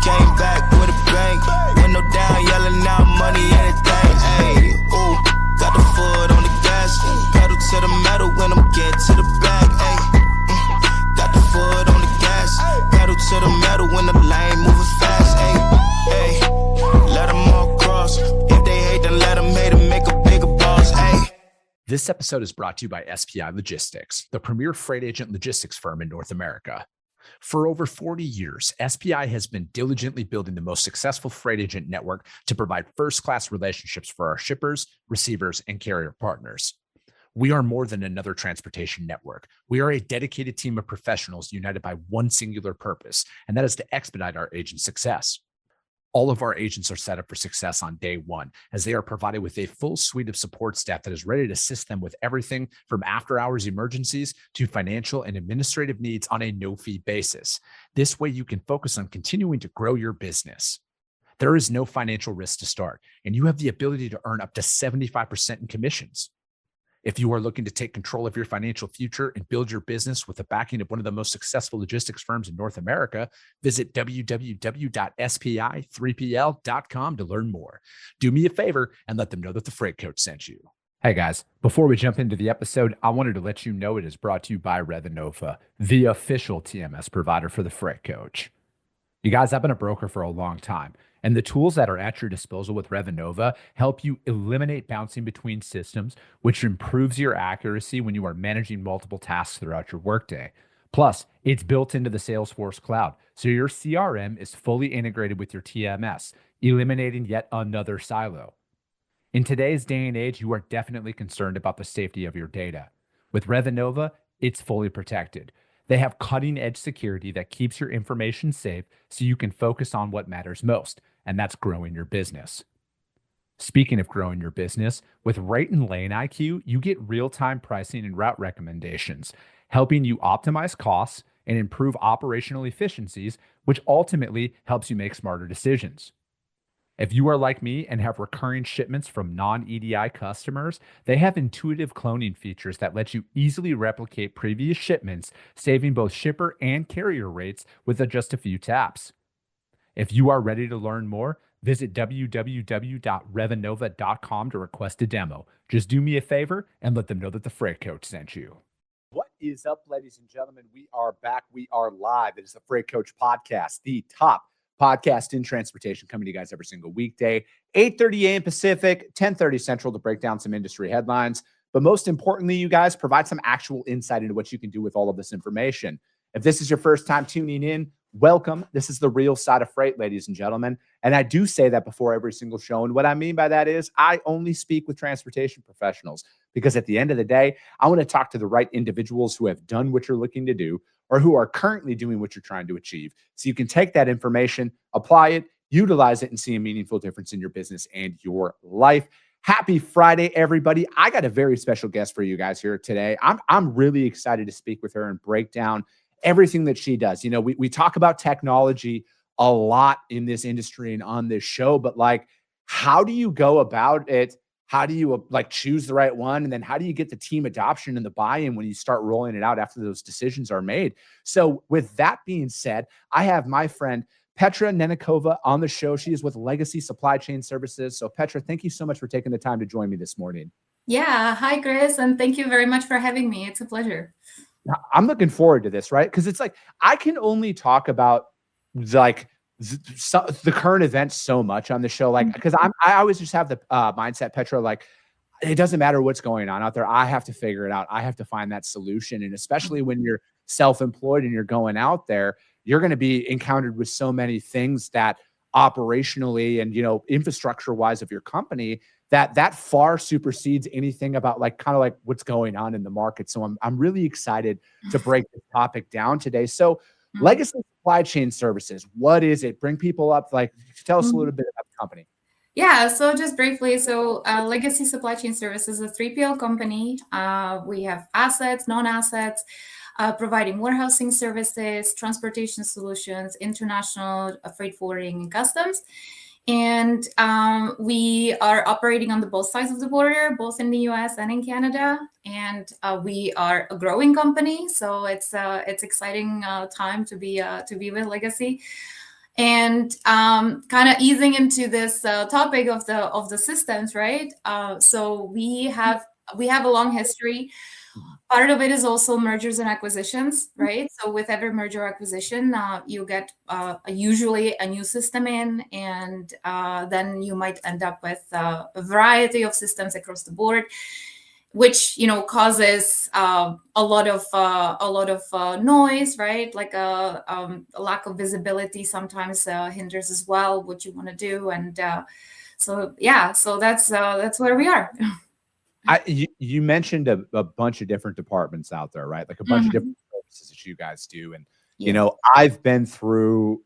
came back with a bang. Window down, yelling out money, anything. Ayy, ooh, got the foot on the gas. Pedal to the metal when I'm get to the back. Ayy, got the foot on the gas. Pedal to the metal when the lane moving fast. Ayy, ayy, let them all cross. If they hate, then let them hate and make a bigger boss. Ayy. This episode is brought to you by SPI Logistics, the premier freight agent logistics firm in North America. For over 40 years, SPI has been diligently building the most successful freight agent network to provide first-class relationships for our shippers, receivers, and carrier partners. We are more than another transportation network. We are a dedicated team of professionals united by one singular purpose, and that is to expedite our agents' success. All of our agents are set up for success on day one, as they are provided with a full suite of support staff that is ready to assist them with everything from after-hours emergencies to financial and administrative needs on a no-fee basis. This way, you can focus on continuing to grow your business. There is no financial risk to start, and you have the ability to earn up to 75% in commissions. If you are looking to take control of your financial future and build your business with the backing of one of the most successful logistics firms in North America, visit www.spi3pl.com to learn more. Do me a favor and let them know that the Freight Coach sent you. Hey guys, before we jump into the episode, I wanted to let you know it is brought to you by Revenova, the official TMS provider for the Freight Coach. You guys, I've been a broker for a long time, and the tools that are at your disposal with Revenova help you eliminate bouncing between systems, which improves your accuracy when you are managing multiple tasks throughout your workday. Plus, it's built into the Salesforce cloud, so your CRM is fully integrated with your TMS, eliminating yet another silo. In today's day and age, you are definitely concerned about the safety of your data. With Revenova, it's fully protected. They have cutting-edge security that keeps your information safe so you can focus on what matters most, and that's growing your business. Speaking of growing your business, with Rate and Lane IQ, you get real-time pricing and route recommendations, helping you optimize costs and improve operational efficiencies, which ultimately helps you make smarter decisions. If you are like me and have recurring shipments from non-EDI customers, they have intuitive cloning features that let you easily replicate previous shipments, saving both shipper and carrier rates with just a few taps. If you are ready to learn more, visit www.revenova.com to request a demo. Just do me a favor and let them know that the Freight Coach sent you. What is up, ladies and gentlemen? We are back. We are live. It is the Freight Coach Podcast, the top podcast in transportation, coming to you guys every single weekday, 8:30 a.m. Pacific, 10:30 Central, to break down some industry headlines. But most importantly, you guys provide some actual insight into what you can do with all of this information. If this is your first time tuning in, welcome. This is the real side of freight, ladies and gentlemen. And I do say that before every single show. And what I mean by that is I only speak with transportation professionals, because at the end of the day, I want to talk to the right individuals who have done what you're looking to do, or who are currently doing what you're trying to achieve. So you can take that information, apply it, utilize it, and see a meaningful difference in your business and your life. Happy Friday, everybody. I got a very special guest for you guys here today. I'm really excited to speak with her and break down everything that she does. You know, we talk about technology a lot in this industry and on this show, but like, how do you go about it? How do you choose the right one? And then how do you get the team adoption and the buy-in when you start rolling it out after those decisions are made? So with that being said, I have my friend Petra Nenickova on the show. She is with Legacy Supply Chain Services. So Petra, thank you so much for taking the time to join me this morning. Yeah. Hi, Chris. And thank you very much for having me. It's a pleasure. I'm looking forward to this, right? Because it's like, I can only talk about the current events so much on the show, because I always just have the mindset, Petra, it doesn't matter what's going on out there. I have to figure it out. I have to find that solution. And especially when you're self-employed and you're going out there, you're going to be encountered with so many things that operationally and, infrastructure wise of your company, that far supersedes anything about what's going on in the market. So I'm really excited to break this topic down today. So Legacy Supply Chain Services, what is it? Bring people up, tell us a little bit about the company. Yeah, so just briefly, Legacy Supply Chain Services is a 3PL company. We have assets, non-assets, providing warehousing services, transportation solutions, international freight forwarding, and customs. And we are operating on both sides of the border, both in the US and in Canada. And we are a growing company, so it's exciting time to be with Legacy. And kind of easing into this topic of the systems, right? So we have a long history. Part of it is also mergers and acquisitions, right? So with every merger or acquisition, you get usually a new system in, and then you might end up with a variety of systems across the board, which causes a lot of noise, right? Like a lack of visibility sometimes hinders as well what you want to do, and so that's where we are. You mentioned a bunch of different departments out there, right? Like a bunch of different services that you guys do. And, I've been through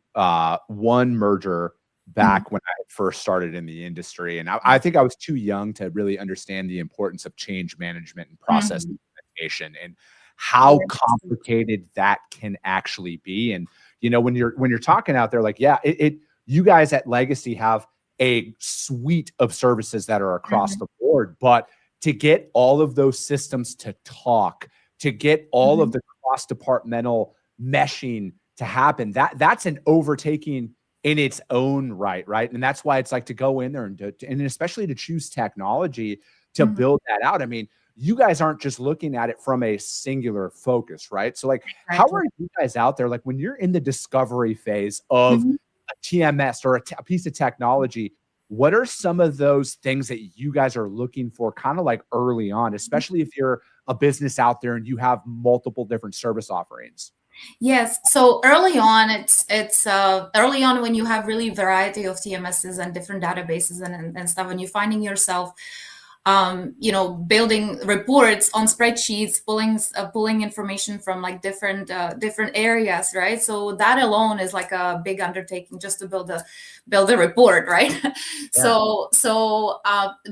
one merger back when I first started in the industry. And I think I was too young to really understand the importance of change management and process implementation and how complicated that can actually be. And, when you're talking out there, like, you guys at Legacy have a suite of services that are across the board, but to get all of those systems to talk, to get all of the cross-departmental meshing to happen, that's an overtaking in its own right? And that's why it's like to go in there and especially to choose technology to build that out. I mean, you guys aren't just looking at it from a singular focus, right? So like, how are you guys out there? Like when you're in the discovery phase of a TMS or a piece of technology, what are some of those things that you guys are looking for kind of like early on, especially if you're a business out there and you have multiple different service offerings? Yes. So early on, it's early on when you have really variety of TMSs and different databases and stuff, and you're finding yourself building reports on spreadsheets, pulling information from like different areas, right? So that alone is like a big undertaking just to build a report, right? Yeah. So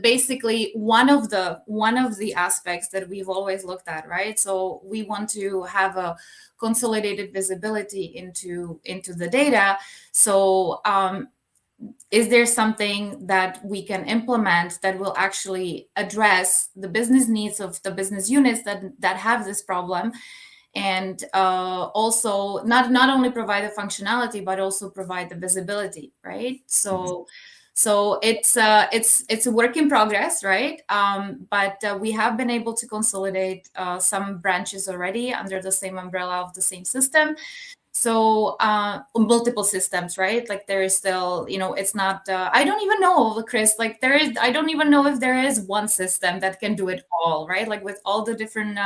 basically one of the aspects that we've always looked at, right? So we want to have a consolidated visibility into the data. So is there something that we can implement that will actually address the business needs of the business units that have this problem, and also not only provide the functionality but also provide the visibility, right? So it's a work in progress, right? But we have been able to consolidate some branches already under the same umbrella of the same system. So multiple systems, right? Like there is still, it's not, I don't even know, Chris, like I don't even know if there is one system that can do it all, right? Like with all the different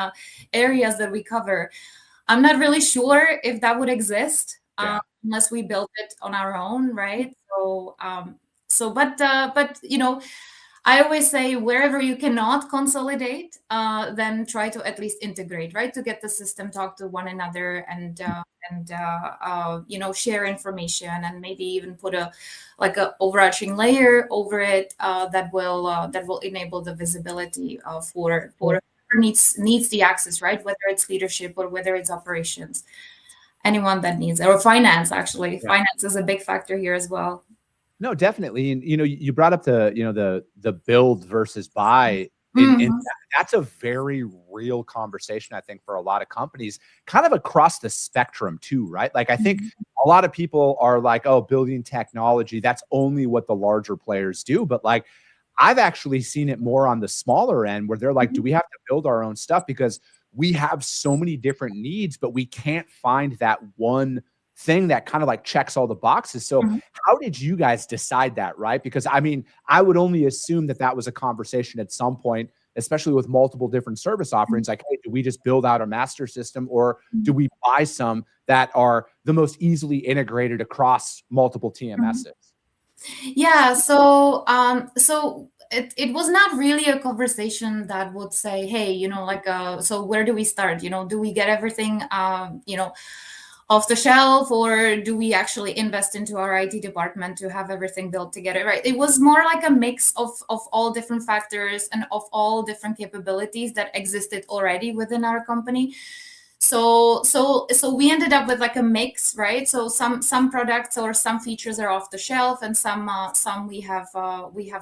areas that we cover. I'm not really sure if that would exist unless we built it on our own, right? But I always say wherever you cannot consolidate, then try to at least integrate, right? To get the system talk to one another and share information, and maybe even put a overarching layer over it that will enable the visibility for whoever needs the access, right? Whether it's leadership or whether it's operations, anyone that needs it, or finance. Actually, finance is a big factor here as well. No, definitely. And, you brought up the build versus buy. And that's a very real conversation, I think, for a lot of companies, kind of across the spectrum too, right? Like, I think a lot of people are like, oh, building technology, that's only what the larger players do. But like, I've actually seen it more on the smaller end where they're like, do we have to build our own stuff? Because we have so many different needs, but we can't find that one thing that kind of like checks all the boxes. So how did you guys decide that, right? Because I mean, I would only assume that was a conversation at some point, especially with multiple different service offerings. Like, hey, do we just build out a master system, or do we buy some that are the most easily integrated across multiple TMSs? Yeah. So it was not really a conversation that would say, hey, so where do we start? Do we get everything, off the shelf, or do we actually invest into our IT department to have everything built together, right? It was more like a mix of all different factors and of all different capabilities that existed already within our company. So we ended up with like a mix, right? So some products or some features are off the shelf, and some we have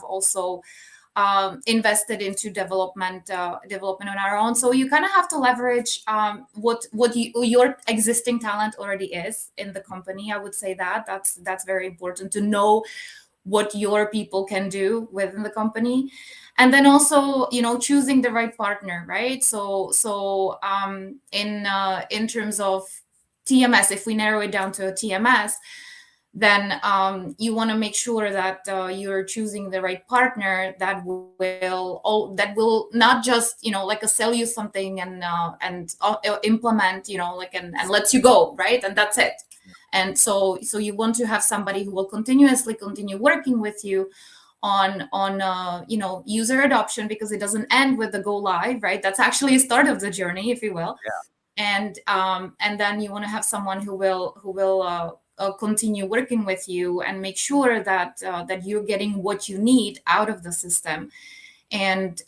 also invested into development on our own. So you kind of have to leverage what your existing talent already is in the company. I would say that's very important to know what your people can do within the company. And then also, choosing the right partner, right? So in terms of TMS, if we narrow it down to a TMS, then you want to make sure that you're choosing the right partner that will not just sell you something and implement and lets you go, right, and that's it. And so you want to have somebody who will continue working with you on user adoption, because it doesn't end with the go live, right? That's actually a start of the journey, if you will. Yeah. And then you want to have someone who will continue working with you and make sure that you're getting what you need out of the system, and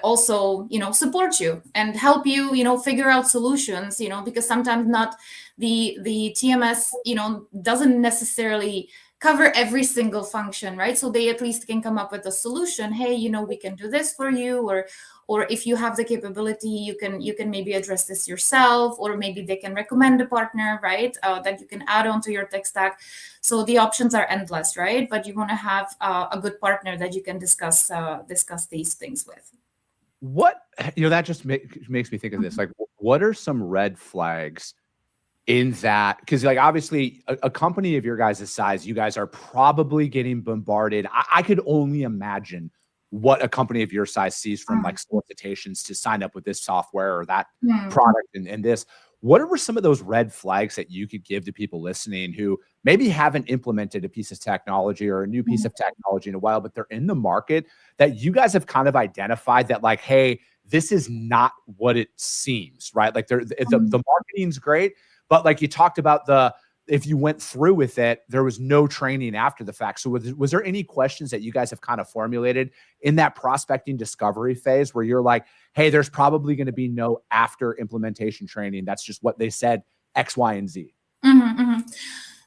also support you and help you figure out solutions, because sometimes not the TMS doesn't necessarily cover every single function, right? So they at least can come up with a solution. Hey, we can do this for you, or if you have the capability, you can maybe address this yourself, or maybe they can recommend a partner, right, that you can add on to your tech stack. So the options are endless, right? But you want to have a good partner that you can discuss these things with. What, that just makes me think of this. Like, what are some red flags in that? Because obviously a company of your guys' size, you guys are probably getting bombarded. I could only imagine what a company of your size sees from solicitations to sign up with this software or that product and this. What are some of those red flags that you could give to people listening who maybe haven't implemented a piece of technology or a new piece of technology in a while, but they're in the market, that you guys have kind of identified that, like, hey, this is not what it seems, right? Like the marketing's great, but like you talked about, if you went through with it, there was no training after the fact. So was there any questions that you guys have kind of formulated in that prospecting discovery phase where you're like, hey, there's probably going to be no after implementation training. That's just what they said, X, Y, and Z.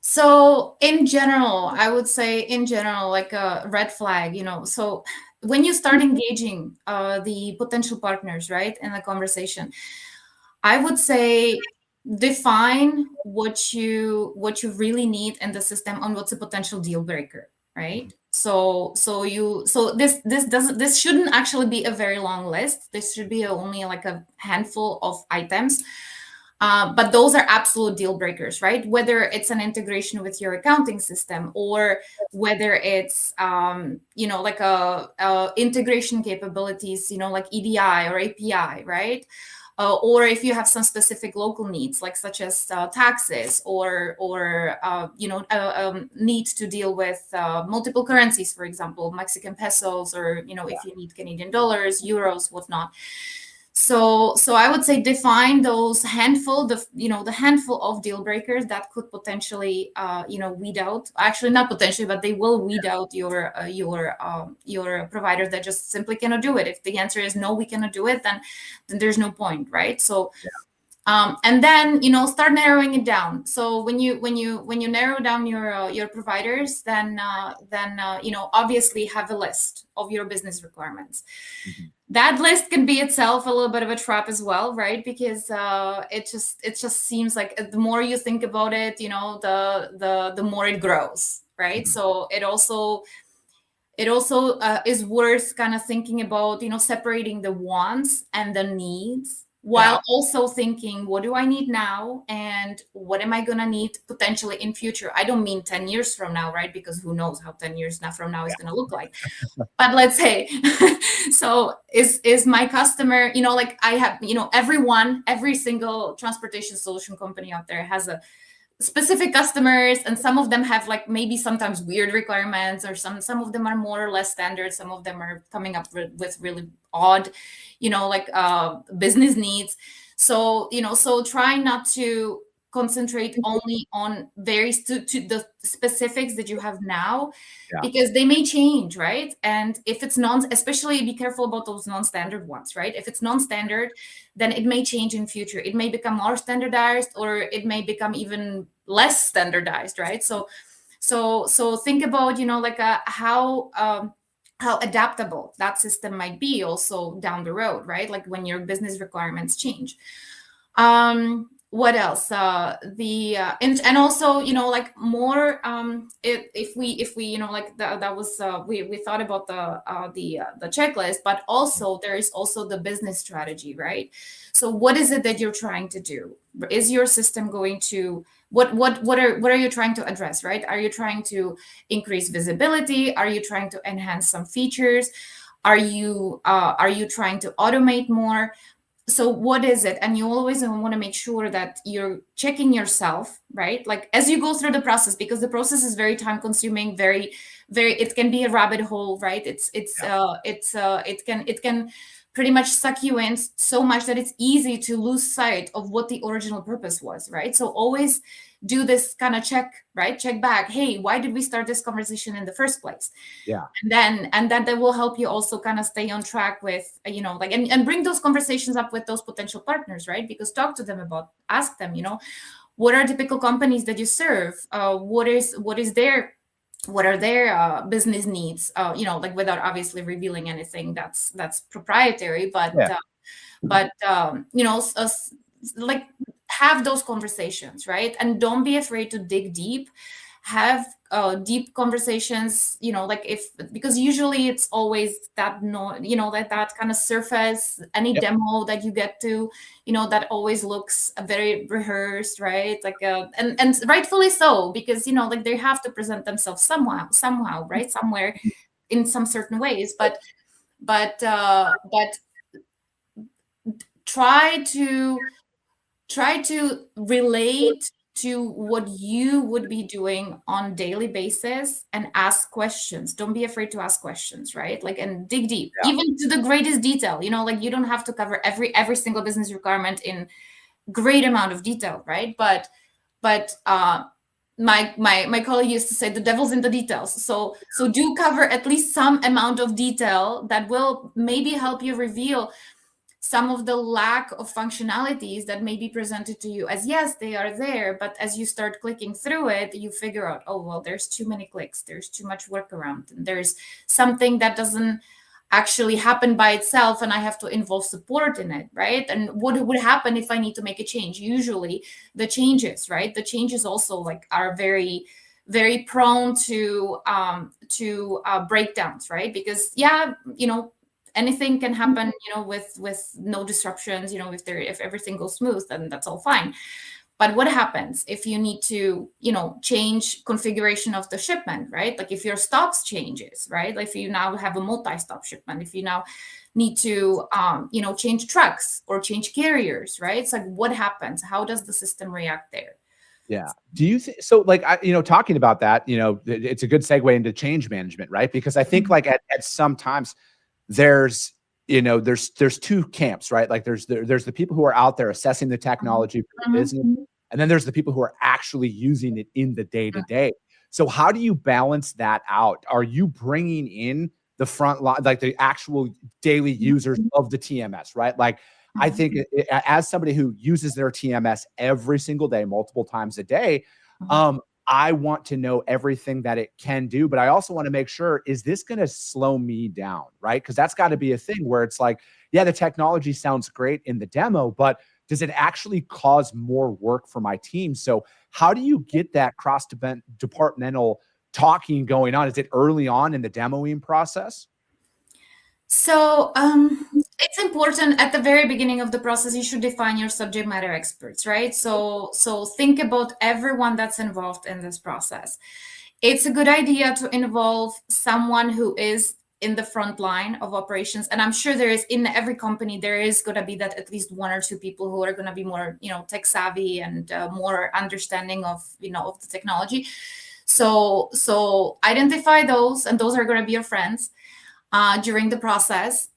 So in general, I would say like a red flag, so when you start engaging the potential partners, right, in the conversation, I would say define what you really need in the system and what's a potential deal breaker, right? So this shouldn't actually be a very long list. This should be only like a handful of items, but those are absolute deal breakers, right? Whether it's an integration with your accounting system, or whether it's like a integration capabilities, like EDI or API, right? Or if you have some specific local needs, like such as taxes, or need to deal with multiple currencies, for example, Mexican pesos, or if you need Canadian dollars, euros, whatnot. So I would say define those handful of deal breakers that could potentially weed out, actually not potentially, but they will weed out your provider that just simply cannot do it. If the answer is no, we cannot do it, then there's no point, right? So and then start narrowing it down. So when you narrow down your providers, then obviously have a list of your business requirements. That list can be itself a little bit of a trap as well, right? Because it just seems like the more you think about it, the more it grows, right? So it also is worth kind of thinking about separating the wants and the needs, while also thinking, what do I need now, and what am I going to need potentially in future? I don't mean 10 years from now, right? Because who knows how 10 years from now is going to look like. But let's say, so is my customer, like I have, every single transportation solution company out there has a specific customers, and some of them have like maybe sometimes weird requirements, or some of them are more or less standard. Some of them are coming up with really odd, business needs. So so try not to concentrate only on to the specifics that you have now, because they may change, right? And if it's especially be careful about those non-standard ones, right? If it's non-standard, then it may change in future. It may become more standardized, or it may become even less standardized, right? So think about, how how adaptable that system might be also down the road, right? Like when your business requirements change. What else? And also, like more, if we, like that was, we thought about the checklist, but also there is also the business strategy, right? So what is it that you're trying to do? Is your system going to, what are you trying to address, right? Are you trying to increase visibility? Are you trying to enhance some features? Are you trying to automate more? So what is it? And you always want to make sure that you're checking yourself, right? Like as you go through the process, because the process is very time consuming, it can be a rabbit hole, right? It can pretty much suck you in so much that it's easy to lose sight of what the original purpose was, right? So always do this kind of check, right? Check back. Hey, why did we start this conversation in the first place? Yeah. And then that will help you also kind of stay on track with, like, and bring those conversations up with those potential partners, right? Because talk to them ask them, what are typical companies that you serve? What are their business needs? Like without obviously revealing anything that's proprietary, but like have those conversations, right? And don't be afraid to dig deep. Have deep conversations, because usually it's always that that kind of surface, any demo that you get to, that always looks very rehearsed, right? Like and rightfully so, because like they have to present themselves somehow, right? Somewhere in some certain ways, but try to relate to what you would be doing on daily basis and ask questions. Don't be afraid to ask questions, right? Like, and dig deep, even to the greatest detail. Like you don't have to cover every single business requirement in great amount of detail, right? But my colleague used to say the devil's in the details. So do cover at least some amount of detail that will maybe help you reveal some of the lack of functionalities that may be presented to you as, yes, they are there, but as you start clicking through it, you figure out, oh, well, there's too many clicks, there's too much workaround, and there's something that doesn't actually happen by itself, and I have to involve support in it, right? And what would happen if I need to make a change? Usually the changes, right? The changes also like are very, very prone to breakdowns, right? Because anything can happen, with no disruptions, if everything goes smooth, then that's all fine. But what happens if you need to, change configuration of the shipment, right? Like if your stops changes, right? Like if you now have a multi-stop shipment, if you now need to, change trucks or change carriers, right? It's like, what happens? How does the system react there? Yeah. Do you think so? Like, talking about that, it's a good segue into change management, right? Because I think like at some times, there's two camps, right? Like there's the people who are out there assessing the technology for the business, and then there's the people who are actually using it in the day to day. So how do you balance that out? Are you bringing in the front line, like the actual daily users of the TMS, right? Like I think as somebody who uses their TMS every single day, multiple times a day, I want to know everything that it can do, but I also want to make sure, is this going to slow me down, right? Because that's got to be a thing where it's like, yeah, the technology sounds great in the demo, but does it actually cause more work for my team? So how do you get that cross-departmental talking going on? Is it early on in the demoing process? So it's important at the very beginning of the process, you should define your subject matter experts, right? So think about everyone that's involved in this process. It's a good idea to involve someone who is in the front line of operations. And I'm sure there is, in every company, there is going to be that at least one or two people who are going to be more, tech savvy and more understanding of, of the technology. So identify those, and those are going to be your friends. During the process,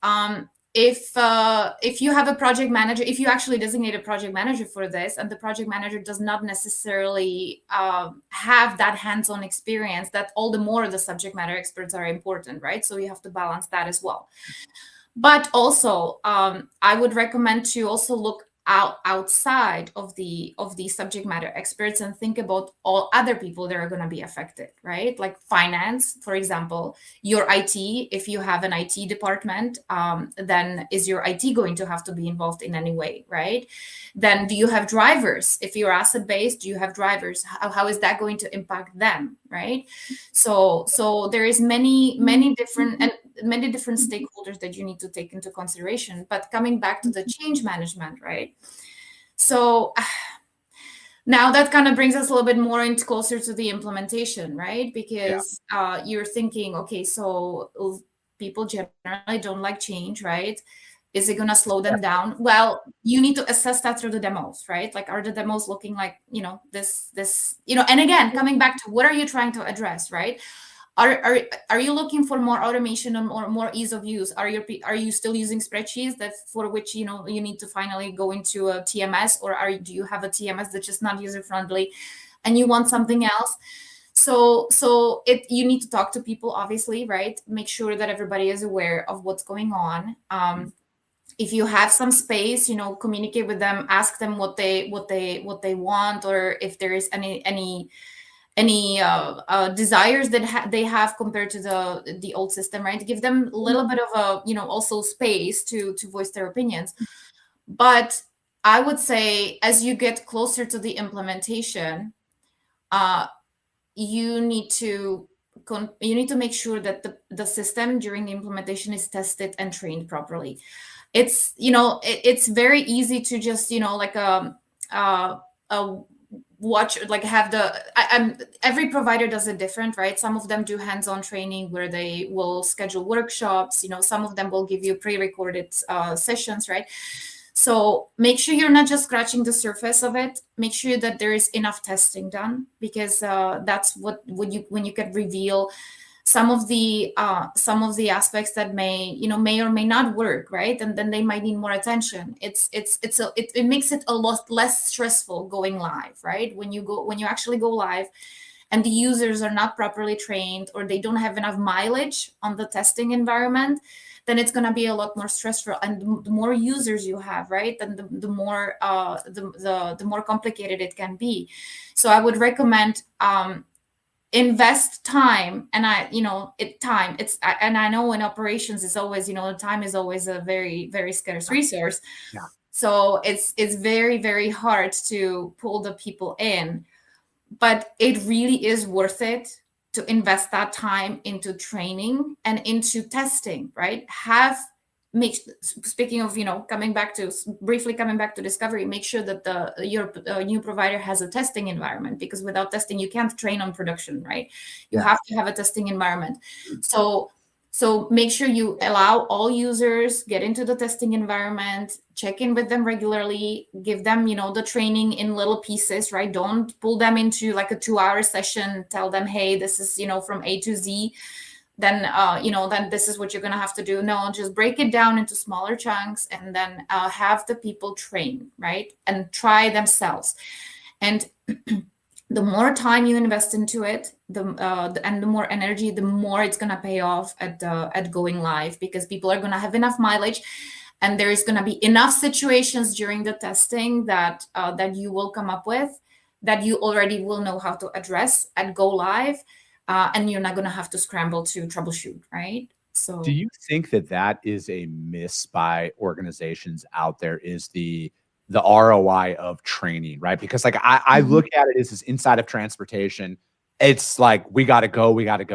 if you have a project manager, if you actually designate a project manager for this, and the project manager does not necessarily have that hands-on experience, that all the more the subject matter experts are important, right? So you have to balance that as well. But also, I would recommend to also look outside of the subject matter experts and think about all other people that are going to be affected, right? Like finance, for example, your IT. If you have an IT department, then is your IT going to have to be involved in any way, right? Then do you have drivers? If you're asset based, do you have drivers? How is that going to impact them, right? So there is many different stakeholders that you need to take into consideration. But coming back to the change management, right? So now that kind of brings us a little bit more into closer to the implementation, right? Because you're thinking, okay, so people generally don't like change, right? Is it going to slow them down? Well, you need to assess that through the demos, right? Like, are the demos looking like, this, and again, coming back to what are you trying to address, right? Are you looking for more automation and more ease of use? Are you still using spreadsheets that for which you need to finally go into a TMS, or do you have a TMS that's just not user friendly, and you want something else? So you need to talk to people, obviously, right? Make sure that everybody is aware of what's going on. If you have some space, communicate with them, ask them what they want, or if there is any desires that they have compared to the old system, right? Give them a little bit of a also space to voice their opinions. But I would say as you get closer to the implementation, you need to make sure that the system during the implementation is tested and trained properly. It's it's very easy to just watch, like have every provider does it different, right? Some of them do hands-on training where they will schedule workshops, some of them will give you pre-recorded sessions, right? So make sure you're not just scratching the surface of it. Make sure that there is enough testing done, because that's when you can reveal some of the aspects that may or may not work, right? And then they might need more attention. It makes it a lot less stressful going live, right? When you actually go live and the users are not properly trained, or they don't have enough mileage on the testing environment, then it's going to be a lot more stressful. And the more users you have, right, then the more the more complicated it can be. So I would recommend invest time. And I know in operations it's always, time is always a very, very scarce resource. Yeah. So it's very, very hard to pull the people in, but it really is worth it to invest that time into training and into testing, right? Speaking of, coming back to discovery, make sure that your new provider has a testing environment, because without testing, you can't train on production, right? You have to have a testing environment. So make sure you allow all users get into the testing environment, check in with them regularly, give them, the training in little pieces, right? Don't pull them into like a 2-hour session, tell them, hey, this is, from A to Z. Then, then this is what you're going to have to do. No, just break it down into smaller chunks, and then have the people train, right? And try themselves. And the more time you invest into it, and the more energy, the more it's going to pay off at going live, because people are going to have enough mileage, and there is going to be enough situations during the testing that you will come up with that you already will know how to address at go live. And you're not going to have to scramble to troubleshoot, right? So, do you think that is a miss by organizations out there? Is the ROI of training, right? Because like I look at it as inside of transportation, it's like we got to go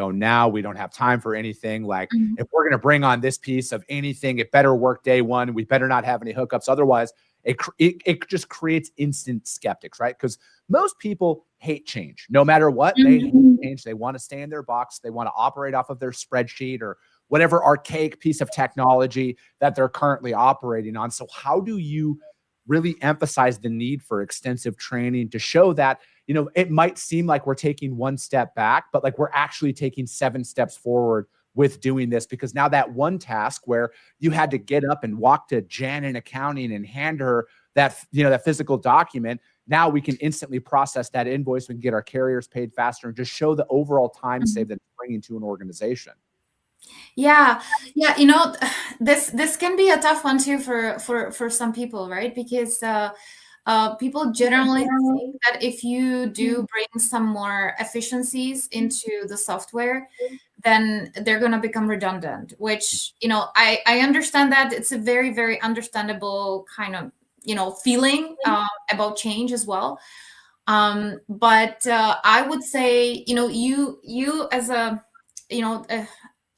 now. We don't have time for anything. Like if we're going to bring on this piece of anything, it better work day one. We better not have any hookups. Otherwise, it just creates instant skeptics, right? Because most people hate change. No matter what, they hate change. They want to stay in their box. They want to operate off of their spreadsheet or whatever archaic piece of technology that they're currently operating on. So how do you really emphasize the need for extensive training to show that, it might seem like we're taking one step back, but like we're actually taking 7 steps forward with doing this? Because now that one task where you had to get up and walk to Jan in accounting and hand her that, that physical document, now we can instantly process that invoice. We can get our carriers paid faster and just show the overall time save that it's bringing to an organization. Yeah, yeah. This can be a tough one too for some people, right? Because people generally think that if you do bring some more efficiencies into the software, then they're going to become redundant. Which I understand that it's a very very understandable kind of feeling about change as well. But I would say you as a you know.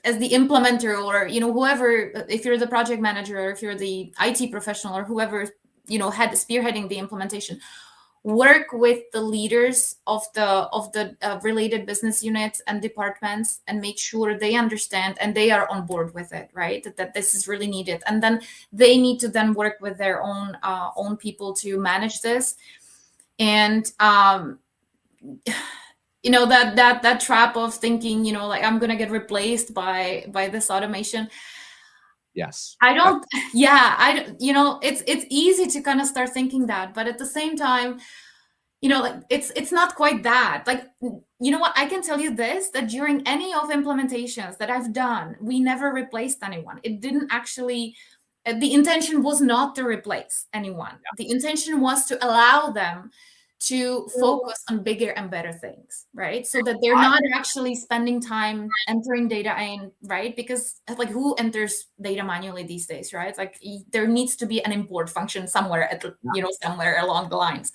As the implementer, or whoever, if you're the project manager or if you're the IT professional or whoever spearheading the implementation, work with the leaders of the related business units and departments and make sure they understand and they are on board with it, right? That this is really needed, and then they need to then work with their own people to manage this. And that trap of thinking like I'm gonna get replaced by this automation. Yes. I don't yeah I it's easy to kind of start thinking that, but at the same time like it's not quite that. Like, what, I can tell you this, that during any of implementations that I've done, we never replaced anyone. It didn't actually the intention was not to replace anyone. The intention was to allow them to focus on bigger and better things, right? So that they're not actually spending time entering data in, right? Because like, who enters data manually these days, right? Like, there needs to be an import function somewhere somewhere along the lines.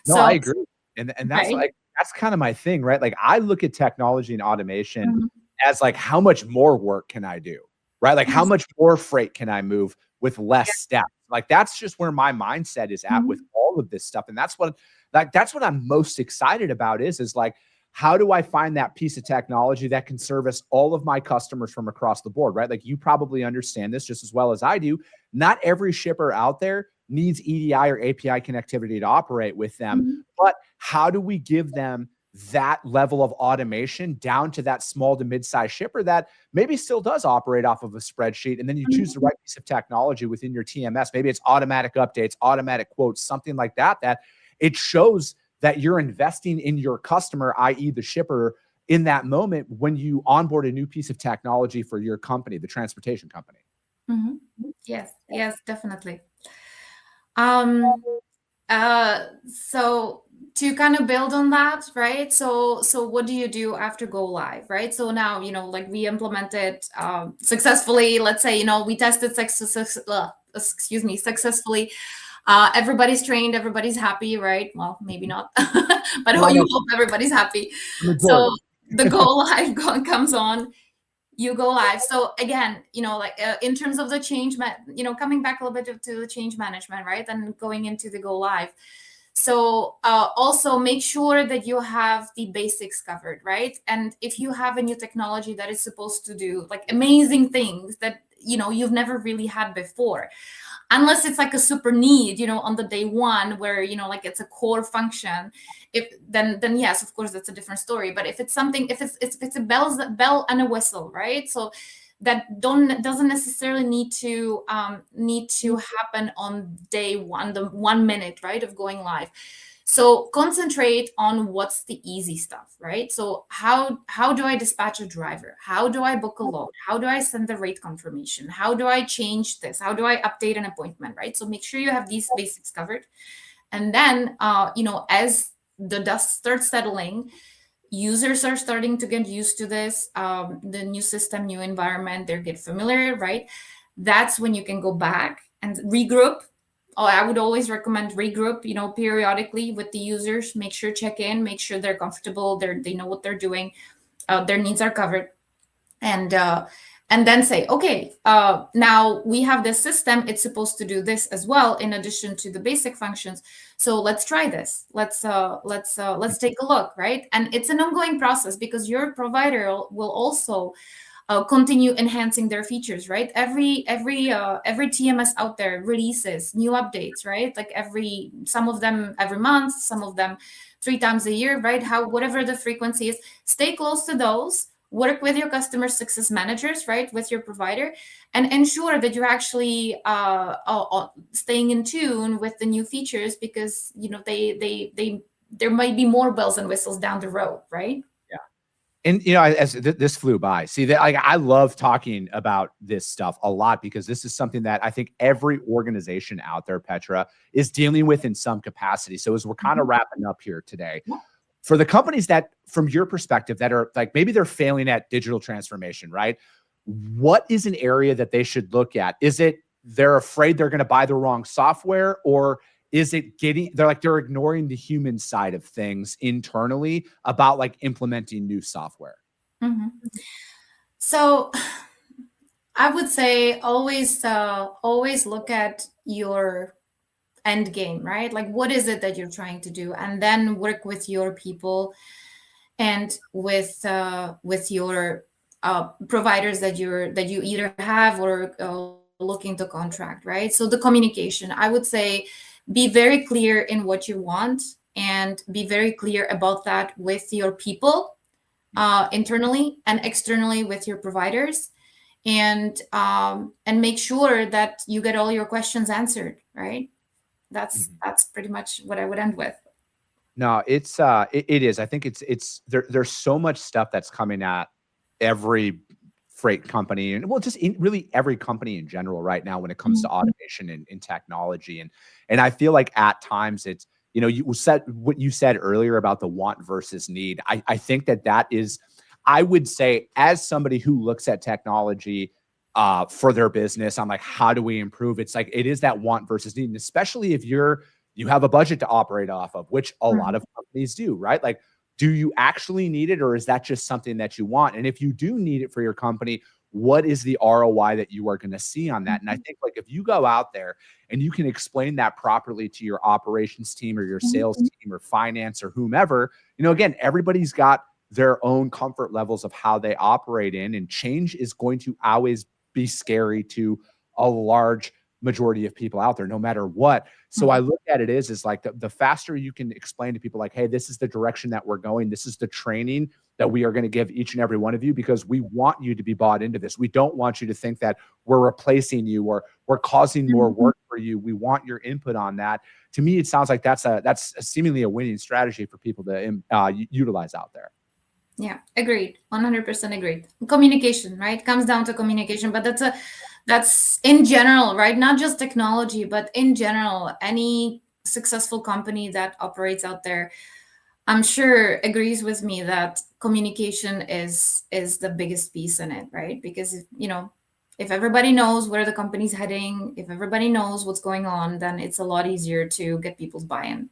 No, So I agree. And that's right. like, that's kind of my thing, right? Like, I look at technology and automation Mhm. as like, how much more work can I do? Right? Like, how much more freight can I move with less steps? Like, that's just where my mindset is at with all of this stuff. And that's what I'm most excited about is like, how do I find that piece of technology that can service all of my customers from across the board, right? Like, you probably understand this just as well as I do. Not every shipper out there needs EDI or API connectivity to operate with them, but how do we give them that level of automation down to that small to mid-sized shipper that maybe still does operate off of a spreadsheet? And then you choose the right piece of technology within your TMS. Maybe it's automatic updates, automatic quotes, something like that, that it shows that you're investing in your customer, i.e. the shipper, in that moment when you onboard a new piece of technology for your company, the transportation company. Yes, definitely. So to kind of build on that, right? So what do you do after go live, right? So now, like, we implemented successfully. Let's say, we tested successfully. Everybody's trained, everybody's happy, right? Well, maybe not, but you hope everybody's happy. So the go live comes on. You go live. So again, like in terms of the change, coming back a little bit to the change management, right? And going into the go live. So also make sure that you have the basics covered, right? And if you have a new technology that is supposed to do like amazing things that, you've never really had before, unless it's like a super need, on the day one where, like it's a core function, then yes, of course, that's a different story. But if it's something, if it's a bell and a whistle, right? So that doesn't necessarily need to happen on day one, the 1 minute, right, of going live. So concentrate on what's the easy stuff, right? So how do I dispatch a driver? How do I book a load? How do I send the rate confirmation? How do I change this? How do I update an appointment, right? So make sure you have these basics covered. And then, as the dust starts settling, users are starting to get used to this, the new system, new environment, they get familiar, right? That's when you can go back and regroup. I would always recommend regroup, periodically with the users. Make sure check in, make sure they're comfortable, they know what they're doing, their needs are covered, and then say, okay, now we have this system. It's supposed to do this as well, in addition to the basic functions. So let's try this. Let's take a look, right? And it's an ongoing process because your provider will also continue enhancing their features, right? Every TMS out there releases new updates, right? Like some of them every month, some of them 3 times a year, right? Whatever the frequency is, stay close to those. Work with your customer success managers, right, with your provider, and ensure that you're actually staying in tune with the new features, because there might be more bells and whistles down the road, right? And as this flew by, see that I love talking about this stuff a lot because this is something that I think every organization out there, Petra, is dealing with in some capacity. So as we're kind of wrapping up here today, for the companies that, from your perspective, that are like maybe they're failing at digital transformation, right? What is an area that they should look at? Is it they're afraid they're going to buy the wrong software, or is it they're ignoring the human side of things internally about like implementing new software? Mm-hmm. So I would say always look at your end game, right? Like, what is it that you're trying to do? And then work with your people and with your providers that you either have or looking to contract, right? So the communication, I would say, be very clear in what you want and be very clear about that with your people, internally and externally with your providers, and make sure that you get all your questions answered, right? That's pretty much what I would end with. No, it is. I think it's there's so much stuff that's coming at every freight company, and just really every company in general right now when it comes to automation and technology. And I feel like at times it's, you said what you said earlier about the want versus need. I think that is, I would say, as somebody who looks at technology for their business, I'm like, how do we improve? It's like, it is that want versus need. And especially if you have a budget to operate off of, which a lot of companies do, right? Like, do you actually need it, or is that just something that you want? And if you do need it for your company, what is the ROI that you are going to see on that? And I think, like, if you go out there and you can explain that properly to your operations team or your sales team or finance or whomever, again, everybody's got their own comfort levels of how they operate in, and change is going to always be scary to a large majority of people out there, no matter what. So I look at it is like the faster you can explain to people, like, hey, this is the direction that we're going. This is the training that we are going to give each and every one of you, because we want you to be bought into this. We don't want you to think that we're replacing you or we're causing more work for you. We want your input on that. To me, it sounds like that's seemingly a winning strategy for people to utilize out there. Yeah, agreed. 100% agreed. Communication, right? Comes down to communication, but that's in general, right? Not just technology, but in general, any successful company that operates out there, I'm sure agrees with me that communication is the biggest piece in it, right? Because if everybody knows where the company's heading, if everybody knows what's going on, then it's a lot easier to get people's buy-in.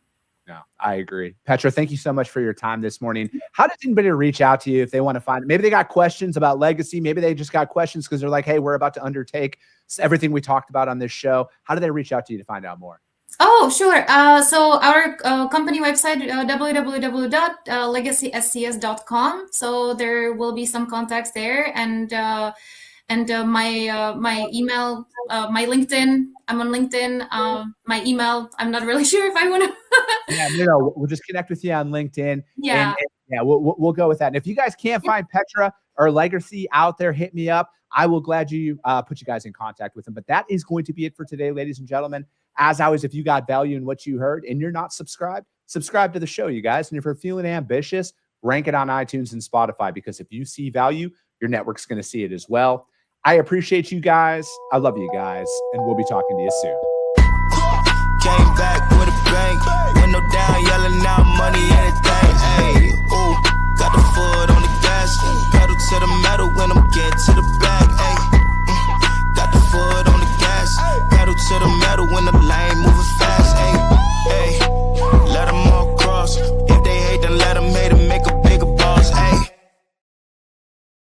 No, I agree. Petra, thank you so much for your time this morning. How does anybody reach out to you if they want to find it? Maybe they got questions about legacy. Maybe they just got questions because they're like, hey, we're about to undertake everything we talked about on this show. How do they reach out to you to find out more? Oh, sure. So our company website, www.legacyscs.com. So there will be some contacts there, and my email, my LinkedIn. I'm on LinkedIn. My email, I'm not really sure if I want to. Yeah, no, we'll just connect with you on LinkedIn. Yeah. And we'll go with that. And if you guys can't find Petra or Legacy out there, hit me up. I will gladly put you guys in contact with them. But that is going to be it for today, ladies and gentlemen. As always, if you got value in what you heard and you're not subscribed, subscribe to the show, you guys. And if you're feeling ambitious, rank it on iTunes and Spotify, because if you see value, your network's going to see it as well. I appreciate you guys. I love you guys. And we'll be talking to you soon. Came back with a bang. Window down, yelling out money, anything. Hey, ooh, got the foot on the gas. Pedal to the metal when I'm get to the back. Hey.